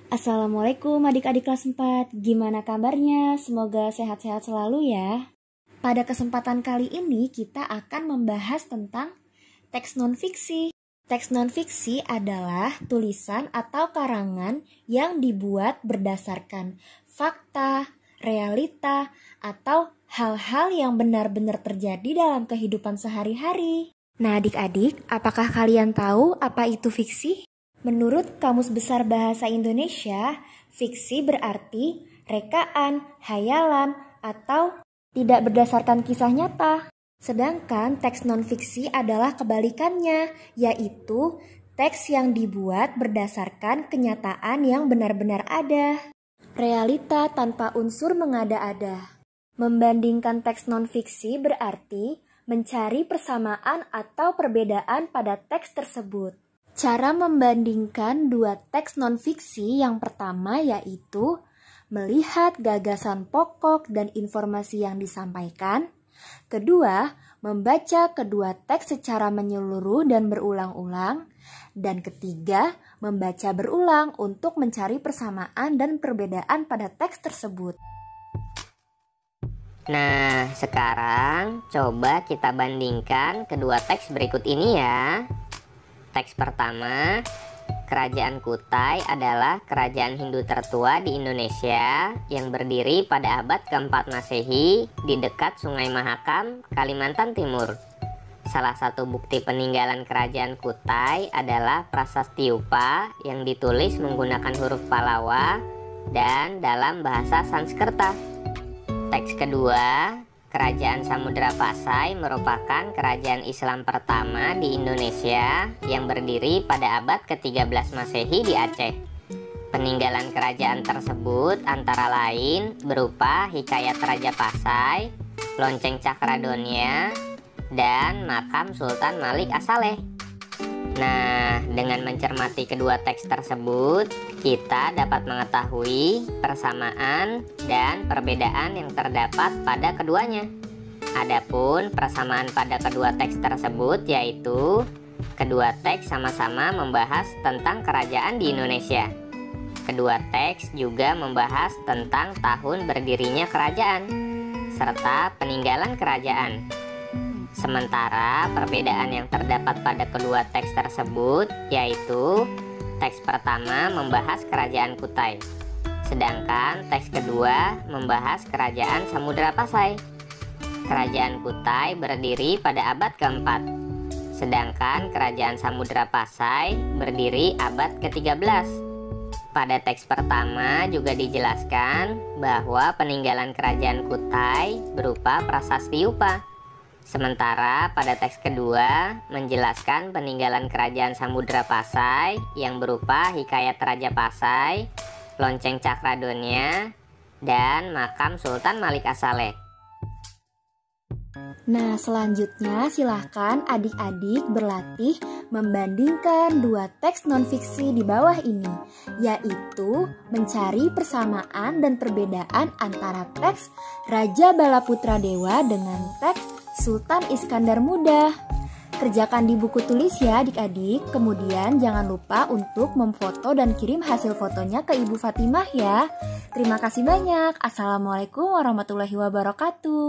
Assalamualaikum adik-adik kelas 4, gimana kabarnya? Semoga sehat-sehat selalu ya. Pada kesempatan kali ini kita akan membahas tentang teks non-fiksi. Teks non-fiksi adalah tulisan atau karangan yang dibuat berdasarkan fakta, realita, atau hal-hal yang benar-benar terjadi dalam kehidupan sehari-hari. Nah adik-adik, apakah kalian tahu apa itu fiksi? Menurut Kamus Besar Bahasa Indonesia, fiksi berarti rekaan, hayalan, atau tidak berdasarkan kisah nyata. Sedangkan teks non-fiksi adalah kebalikannya, yaitu teks yang dibuat berdasarkan kenyataan yang benar-benar ada. Realita tanpa unsur mengada-ada. Membandingkan teks non-fiksi berarti mencari persamaan atau perbedaan pada teks tersebut. Cara membandingkan dua teks non-fiksi yang pertama yaitu melihat gagasan pokok dan informasi yang disampaikan. Kedua, membaca kedua teks secara menyeluruh dan berulang-ulang. Dan ketiga, membaca berulang untuk mencari persamaan dan perbedaan pada teks tersebut. Nah, sekarang coba kita bandingkan kedua teks berikut ini ya. Teks pertama, Kerajaan Kutai adalah kerajaan Hindu tertua di Indonesia yang berdiri pada abad keempat Masehi di dekat Sungai Mahakam, Kalimantan Timur. Salah satu bukti peninggalan kerajaan Kutai adalah Prasasti Upa yang ditulis menggunakan huruf Pallava dan dalam bahasa Sanskerta. Teks kedua, Kerajaan Samudra Pasai merupakan kerajaan Islam pertama di Indonesia yang berdiri pada abad ke-13 Masehi di Aceh. Peninggalan kerajaan tersebut antara lain berupa Hikayat Raja Pasai, Lonceng Cakradonia, dan Makam Sultan Malik As-Saleh. Nah, dengan mencermati kedua teks tersebut, kita dapat mengetahui persamaan dan perbedaan yang terdapat pada keduanya. Adapun persamaan pada kedua teks tersebut yaitu kedua teks sama-sama membahas tentang kerajaan di Indonesia. Kedua teks juga membahas tentang tahun berdirinya kerajaan serta peninggalan kerajaan. Sementara perbedaan yang terdapat pada kedua teks tersebut yaitu teks pertama membahas kerajaan Kutai, sedangkan teks kedua membahas kerajaan Samudra Pasai. Kerajaan Kutai berdiri pada abad keempat, sedangkan kerajaan Samudra Pasai berdiri abad ke-13. Pada teks pertama juga dijelaskan bahwa peninggalan kerajaan Kutai berupa Prasasti Upa. Sementara pada teks kedua menjelaskan peninggalan kerajaan Samudra Pasai yang berupa Hikayat Raja Pasai, Lonceng Cakradonia, dan Makam Sultan Malik As-Saleh. Nah, selanjutnya silahkan adik-adik berlatih membandingkan dua teks non-fiksi di bawah ini, yaitu mencari persamaan dan perbedaan antara teks Raja Balaputra Dewa dengan teks Sultan Iskandar Muda. Kerjakan di buku tulis ya adik-adik, kemudian jangan lupa untuk memfoto dan kirim hasil fotonya ke Ibu Fatimah ya. Terima kasih banyak. Assalamualaikum warahmatullahi wabarakatuh.